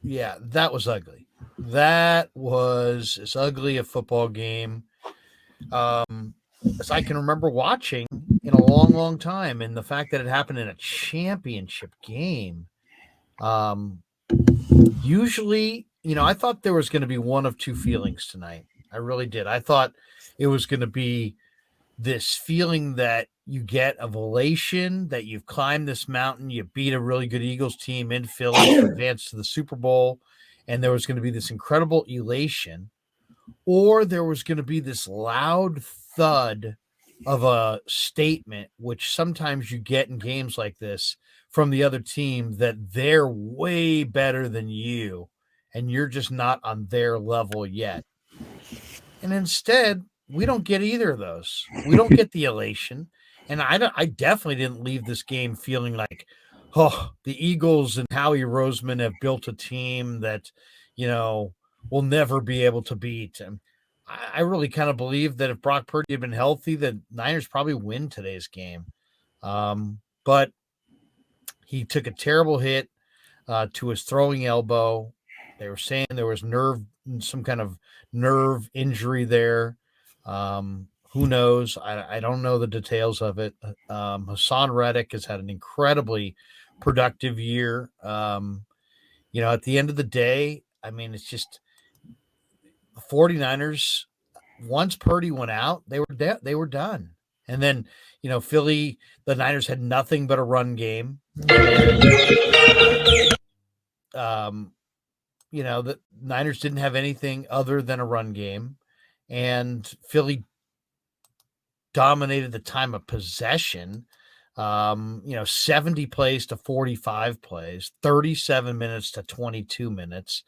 Yeah, that was ugly. That was as ugly a football game um, as I can remember watching in a long, long time. And the fact that it happened in a championship game, um, usually, I thought there was going to be one of two feelings tonight. I really did. I thought it was going to be this feeling that you get of elation that you've climbed this mountain, you beat a really good Eagles team in Philly to advance to the Super Bowl, and there was going to be this incredible elation, or there was going to be this loud thud of a statement, which sometimes you get in games like this from the other team that they're way better than you and you're just not on their level yet. And instead, we don't get either of those. We don't get the elation. And I definitely didn't leave this game feeling like, oh, the Eagles and Howie Roseman have built a team that, you know, will never be able to beat. And I really kind of believe that if Brock Purdy had been healthy, the Niners probably win today's game. But he took a terrible hit to his throwing elbow. They were saying there was some kind of nerve injury there. Who knows? I don't know the details of it. Hassan Reddick has had an incredibly productive year. At the end of the day, I mean, it's just the 49ers, once Purdy went out, they were done. And then, Philly, the Niners had nothing but a run game. And um, the Niners didn't have anything other than a run game, and Philly dominated the time of possession. 70 plays to 45 plays, 37 minutes to 22 minutes.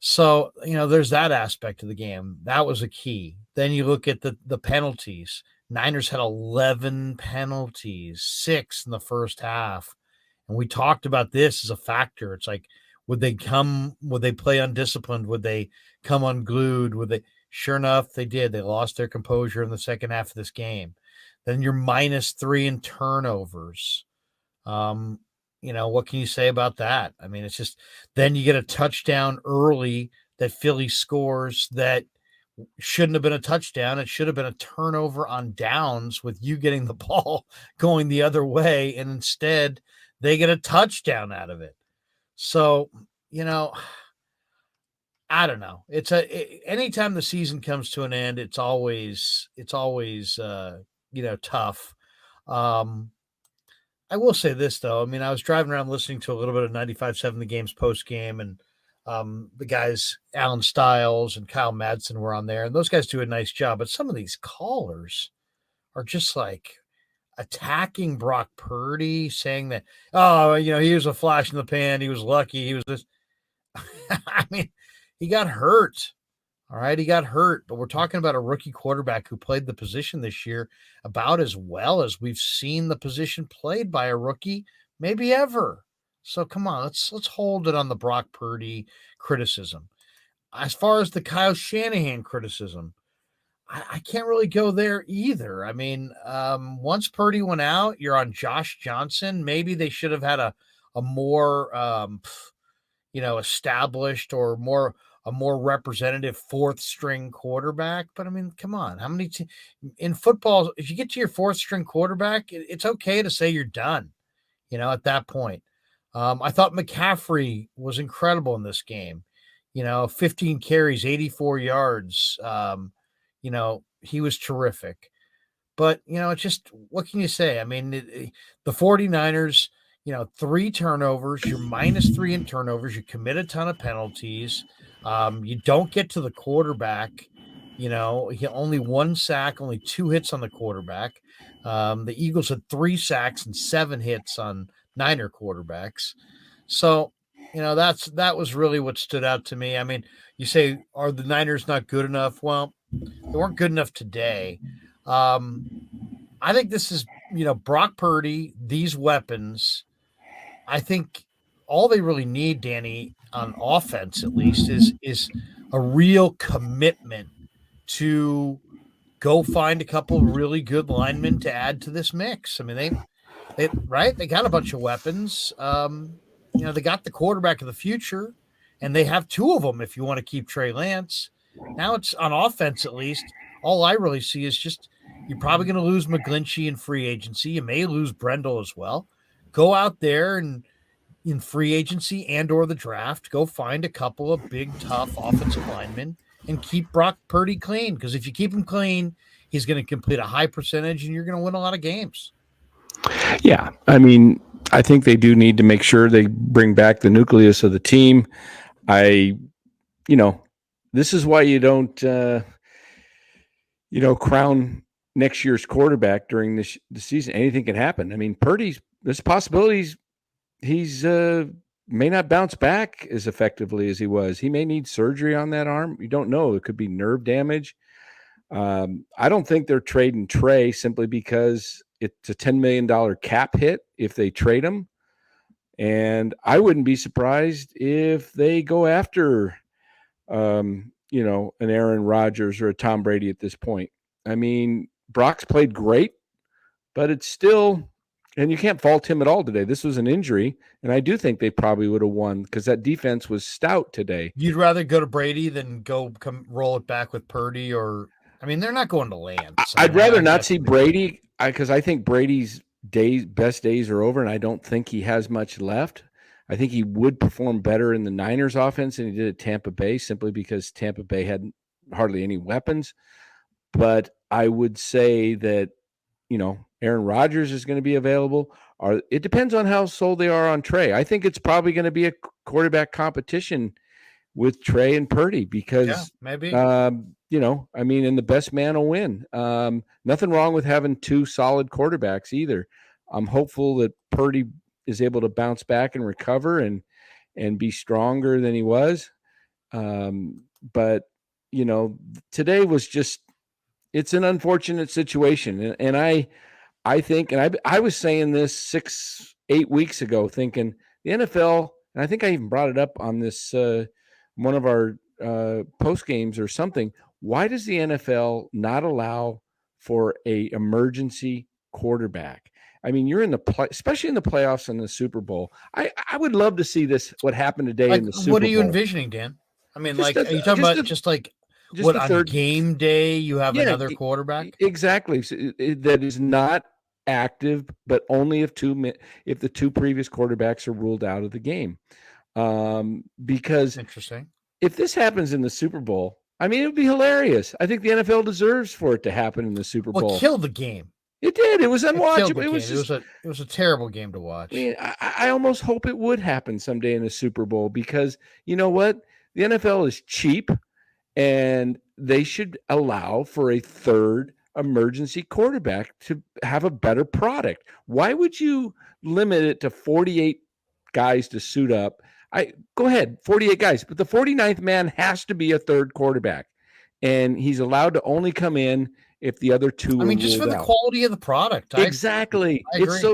So, there's that aspect of the game. That was a key. Then you look at the penalties. Niners had 11 penalties, 6 in the first half. And we talked about this as a factor. It's like, would they play undisciplined? Would they come unglued? Sure enough, they did. They lost their composure in the second half of this game. Then you're -3 in turnovers. What can you say about that? I mean, it's just, then you get a touchdown early that Philly scores that shouldn't have been a touchdown. It should have been a turnover on downs with you getting the ball going the other way. And instead, they get a touchdown out of it. So, I don't know. Anytime the season comes to an end, it's always tough. I will say this though. I mean, I was driving around listening to a little bit of 95.7 The Game's post game, and the guys Alan Stiles and Kyle Madsen were on there, and those guys do a nice job. But some of these callers are just like attacking Brock Purdy, saying that, oh, he was a flash in the pan, he was lucky, he was this. I mean, he got hurt. All right, he got hurt, but we're talking about a rookie quarterback who played the position this year about as well as we've seen the position played by a rookie maybe ever. So come on, let's hold it on the Brock Purdy criticism. As far as the Kyle Shanahan criticism, I can't really go there either. I mean, once Purdy went out, you're on Josh Johnson. Maybe they should have had a more established or a more representative fourth string quarterback. But I mean, come on, how many in football, if you get to your fourth string quarterback, it's okay to say you're done, at that point. I thought McCaffrey was incredible in this game, 15 carries, 84 yards. He was terrific, but it's just, what can you say? I mean, the 49ers, 3 turnovers, you're -3 in turnovers. You commit a ton of penalties. You don't get to the quarterback. He only 1 sack, only 2 hits on the quarterback. The Eagles had 3 sacks and 7 hits on Niner quarterbacks. So, that was really what stood out to me. I mean, you say, are the Niners not good enough? Well, they weren't good enough today. I think this is, Brock Purdy, these weapons. I think all they really need, Danny, on offense at least, is a real commitment to go find a couple of really good linemen to add to this mix. I mean, they got a bunch of weapons. They got the quarterback of the future, and they have two of them if you want to keep Trey Lance. Now it's on offense, at least. All I really see is just you're probably going to lose McGlinchey in free agency. You may lose Brendel as well. Go out there and in free agency and or the draft, go find a couple of big, tough offensive linemen and keep Brock Purdy clean. Because if you keep him clean, he's going to complete a high percentage and you're going to win a lot of games. Yeah. I mean, I think they do need to make sure they bring back the nucleus of the team. This is why you don't, crown next year's quarterback during the season. Anything can happen. I mean, there's possibilities he's may not bounce back as effectively as he was. He may need surgery on that arm. You don't know. It could be nerve damage. I don't think they're trading Trey simply because it's a $10 million cap hit if they trade him. And I wouldn't be surprised if they go after, an Aaron Rodgers or a Tom Brady at this point. I mean, Brock's played great, but it's still, and you can't fault him at all today. This was an injury, and I do think they probably would have won because that defense was stout today. You'd rather go to Brady than roll it back with Purdy they're not going to Lance. I'd rather not see Brady because I think Brady's best days are over, and I don't think he has much left. I think he would perform better in the Niners offense than he did at Tampa Bay simply because Tampa Bay had hardly any weapons. But I would say that, Aaron Rodgers is going to be available. It depends on how sold they are on Trey. I think it's probably going to be a quarterback competition with Trey and Purdy because, maybe. and the best man will win. Nothing wrong with having two solid quarterbacks either. I'm hopeful that Purdy is able to bounce back and recover and be stronger than he was. But, today was just, it's an unfortunate situation. And I think, and I was saying this 6-8 weeks ago, thinking the NFL, and I think I even brought it up on this, one of our post games or something. Why does the NFL not allow for a emergency quarterback? I mean, you're in especially in the playoffs and the Super Bowl. I would love to see this. What happened today in the Super Bowl? What are you envisioning, Dan? I mean, are you talking about on game day you have another quarterback? Exactly. So that is not active, but only if the two previous quarterbacks are ruled out of the game. Because interesting. If this happens in the Super Bowl, I mean, it would be hilarious. I think the NFL deserves for it to happen in the Super Bowl. It killed the game. It did. It was unwatchable. It was a terrible game to watch. I mean, I almost hope it would happen someday in the Super Bowl because you know what? The NFL is cheap, and they should allow for a third emergency quarterback to have a better product. Why would you limit it to 48 guys to suit up? Go ahead, 48 guys, but the 49th man has to be a third quarterback, and he's allowed to only come in if the other two. Just for the quality of the product. Exactly. It's so